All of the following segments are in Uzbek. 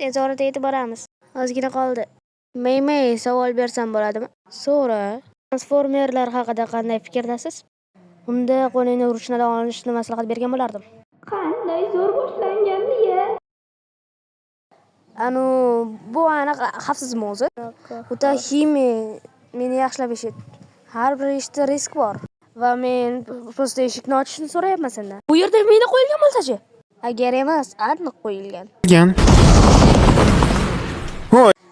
Tez orada yetib boramiz. Ozgina qoldi. May savol bersam bo'ladimi? So'ra. Transformerlar haqida qanday fikrdasiz? Unda qo'lini urishdan olishni maslahat bergan bo'lardim. Qanday zo'r boshlangandi-ya? Bu aniq xavfsizmi o'zi? O'ta meni yaxshilab eshit. Har bir ishda risk bor. Va men prosta eshikni ochishni so'rayapman sendan. Bu yerda mina qo'yilgan bo'lsa-chi? Agar emas, aniq qo'yilgan.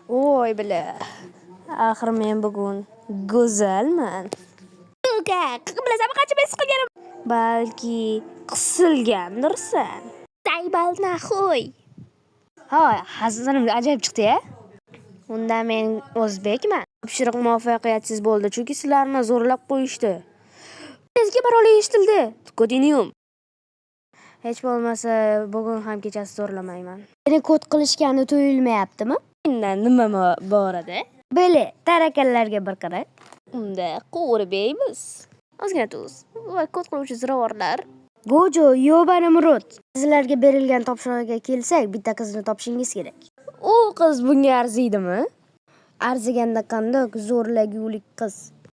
Voy bila. Axir men bugun go'zalman. Bilasanmi qancha men siqilganim? Balki qisilgandirsan. Taybal naxo'y. Hazilim ajoyib chiqdi-ya. Unda men o'zbekman. Topshiriq muvaffaqiyatsiz bo'ldi, chunki sizlarni zo'rlab qo'yishdi. Sizga paroli eshitildi. Kodinium. Hech bo'lmasa bugun ham kechasi zo'rlamayman. Seni kod qilishgani tuyulmayaptimi? Mendan nima bor edi? Bili, tarakallarga bir qara. Unda qo'rbaymiz. Ozgina tuz va kod qiluvchi ziravorlar. Gojo, Yobani Murod. Sizlarga berilgan topshiriqqa kelsak, bitta qizni topishingiz kerak. U qiz bunga arziydimi? Arziganda qandoq zo'rlagulik qiz.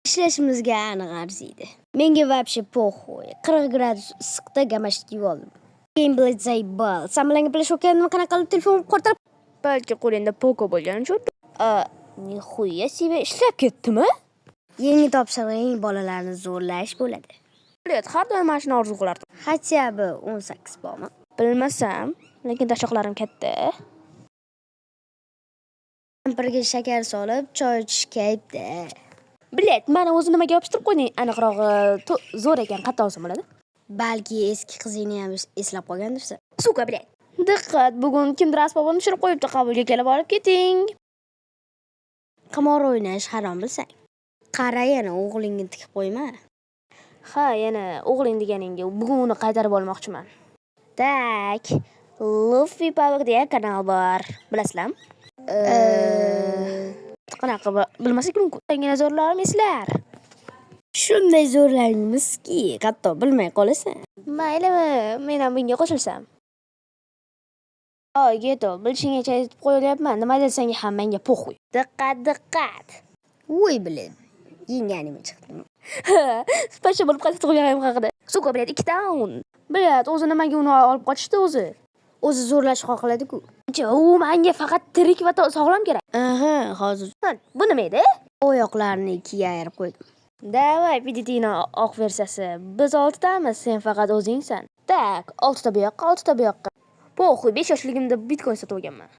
Ishlashimizga aniq arziydi. Menga вообще похуй. 40 gradus issiqda gamashib oldim. Keyin bilsay bal. Sen bilan gaplashayotganimda qanaqa qilib telefon qo'rtirib? Balki qo'lingda poko bo'lgan uchun. Nihoya seva ishlab ketdimi? Yangi topshiriqing bolalarni zo'rlash bo'ladi. Har doim mana shuni orzu qilardim. Хотя бы 18 bormi? Bilmasam, lekin tashoqlarim katta. Kampirga shakar solib, choy ichish kayfda. Bilet, mana o'zi nimaga yopishtirib qo'yding? Aniqrog'i, zo'r ekan, qatta olsam bo'ladi. Balki eski qizingni ham eslab qolgandirsa. Suka, bilet. Diqqat, bugun kimdir asbobini tushirib qo'yibdi, qabulga kelib olib keting. Qimor o'ynash harom bilsang. Qara, yana o'g'lingni tikib qo'yma. Yana o'g'ling deganingga bugun uni qaytarib olmoqchiman. Tak, Luffy Power deya kanal bor. Bilasizlarmi? Qanaqa bilmasak mumkin. Yangi zo'rlarim eslar. Shunday zo'rlaringizki, hatto bilmay qolasan. Maylimi, men ham bunga qo'shilsam. Geto, bilishingcha aytib qo'yayapman. Nima desang ham menga po'xuy. Diqqat. Voy bilim. Yenganimga chiqdim. Spasha bo'lib qaytib tug'ilganim haqida. Suka bilet 2 taun. Bilet, o'zi nimaga uni olib qochdi o'zi? O'zi zo'rlash xohladi-ku. U menga faqat tirik va sog'lom kerak. Hozir. Bu nima edi? Oyoqlarini 2ga ayirib qo'ydim. Davay, PDT'ning oq versiyasi. Biz 6 tamiz, sen faqat o'zingsan. Tak, 6 ta bu yoqqa, 6 ta bu yoqqa. Po'xuy, 5 yoshligimda Bitcoin sotib olganman.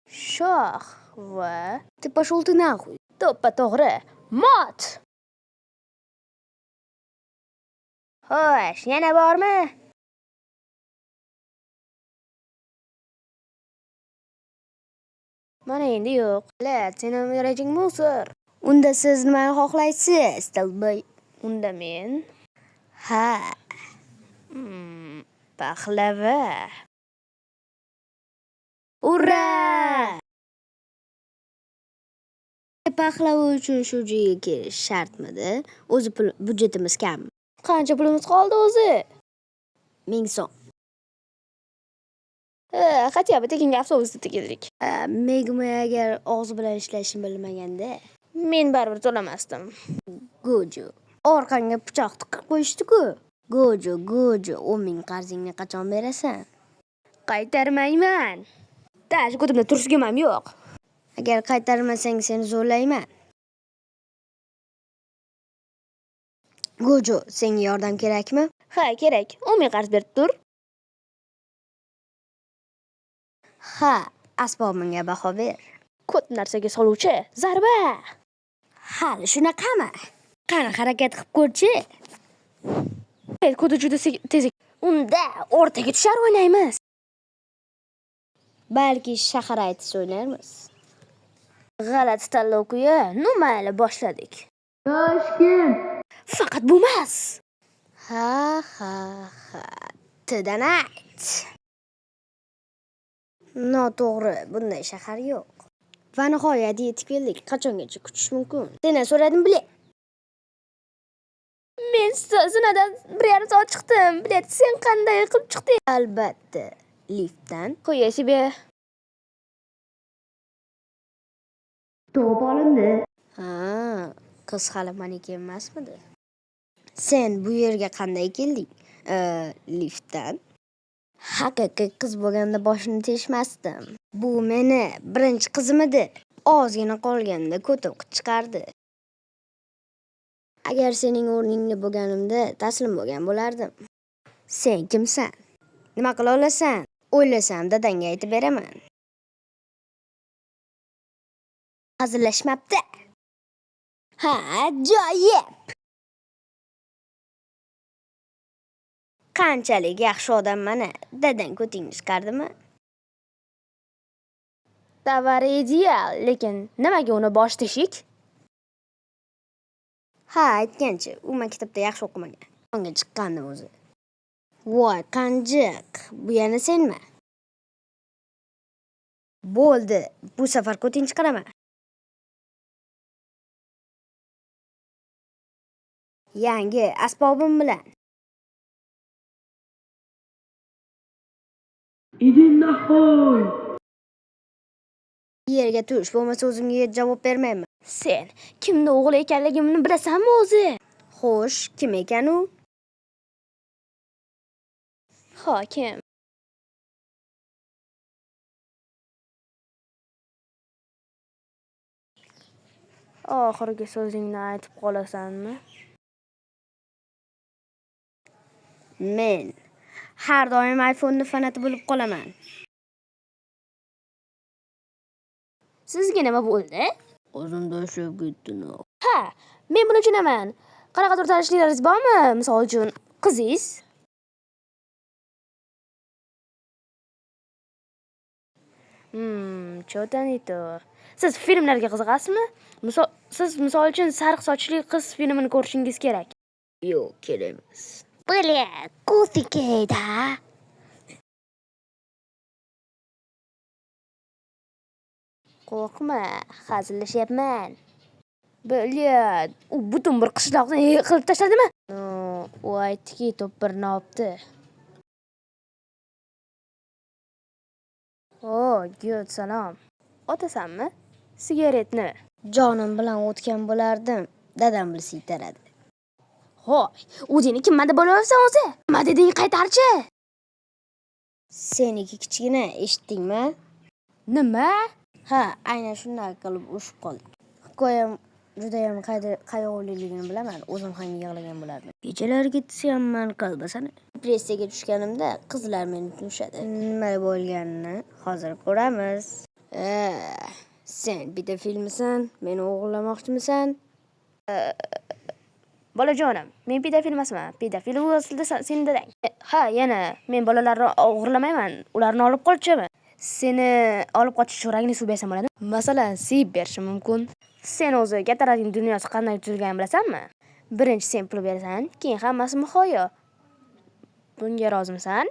Shoh va ты пошёл ты нахуй. To'ppa to'g'ri. Mot. Xo'sh, yana bormi? Mana endi yo'q. Sening rejing musor. Unda siz nima xohlaysiz, Talboy? Unda men paxlava. Ura! Paxlava uchun shu joyga kelish shartmidi? O'zi budjetimiz kam. Qancha pulimiz qoldi o'zi? 1000 so'm. Хотя бы tekinga avtobusda keldik. Megma agar og'zi bilan ishlashni bilmaganda, men baribir to'lamasdim. Gojo. Orqangga pichoq tiqib qo'yishdi-ku. Gojo, 10,000 qarzingni qachon berasan? Qaytarmayman. Tash ko'timda turishim ham yo'q. Agar qaytarmasang seni zo'rlayman. Gojo, senga yordam kerakmi? Ha, kerak. 10,000 qarz berib tur. Ha, asbobimga baho ber. Ko'p narsaga soluvchi zarba. Hali shunaqami? Qani harakat qilib ko'rchi. Ko'di juda tez. Unda o'rtaga tushar o'ynaymiz. Balki shahar aytib o'ynarmiz. G'alati tanlov-ku-ya, mayli boshladik. Toshkent. Faqat bu emas. Ha. Tonight. Noto'g'ri, bunday shahar yo'q. Va nihoyat yetib keldik. Qachongacha kutish mumkin? Sendan so'radim, bilet. Men zinadan 1,5 soat chiqdim. Bilet, sen qanday qilib chiqding? Albatta. liftdan. Qo'ya себе. Top olindi. Ha, qiz hali maniki emasmidi? Sen bu yerga qanday kelding? Liftdan. Haqiqiy qiz bo'lganda boshini teshmasdim. Bu meni birinchi qizim edi. Ozgina qolganda ko'tirib chiqardi. Agar sening o'rningda bo'lganimda taslim bo'lgan bo'lardim. Sen kimsan? Nima qila olasan? O'ylasam dadangga aytib beraman. Hazillashmabdi. Ha, joyib. Qanchalik yaxshi odamman-a, dadang ko'tingni chiqardimi? Tovar ideal, lekin nimaga uni bosh teshik? Ha, aytgancha, u maktabda yaxshi o'qimagan. Onga chiqqandim o'zi. Voy, qanjiq. Bu yana senmi? Bo'ldi, bu safar ko'tingni chiqaraman. Yangi asbobim bilan. Idin nahoy. Yerga tush, bo'lmasa o'zimga javob bermayman. Sen kimni o'g'li ekanligimni bilasanmi o'zi? Xo'sh, kim ekan u? Hokim. Oxirgi so'zingni aytib qolasanmi? Men har doim iPhone'ni fanati bo'lib qolaman. Sizga nima bo'ldi? O'zimda ushlab ketdim. Ha, men buni tushunaman. Qanaqadir tanishlaringiz bormi? Misol uchun, qizingiz? Cho'ta nito. Siz filmlarga qiziqasizmi? Siz misol uchun sariq sochli qiz filmini ko'rishingiz kerak. Yo'q, kerak emas. Bile, ko'fikeda. Qo'rqma, hazillashyapman. Biladi, u butun bir qishloqni qilib tashladimi? U aytdiki, to'pirni olibdi. Gud, salom. Otasanmi? Sigaretni. Jonim bilan o'tgan bo'lardim. Dadam bilsa itaradi. Hoy, o'zingni kimma deb bo'layapsan o'zi? Nima deding, qaytarchi? Seniki kichkina, eshitdingmi? Nima? Ha, aynan shunday qilib ushib qoldi. Hikoyam judayam qayg'uliligini bilaman. O'zim ham yig'lagan bo'lardim. Kechalari desam qalbasani. Depressiyaga tushganimda qizlar meni tunishadi. Nima bo'lganini hozir ko'ramiz. Sen pedofilmisan? Meni o'g'irlamoqchimisan? Bolajonim, men pedofil emasman. Pedofil u aslida sen dadang. Ha, yana men bolalarni o'g'irlamayman. Ularni olib qochaman. Seni olib qochish cho'ragini suv bersam bo'ladi. Masalan, siyib berishim mumkin. Sen o'zi kattalarning dunyosi qanday tuzilganini bilasanmi? Birinchi sen pul berasan, keyin hammasi muhayyo. Bunga rozimisan?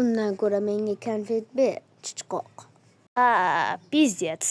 Undan ko'ra menga konfet ber, chichqoq. Ha, pizdets.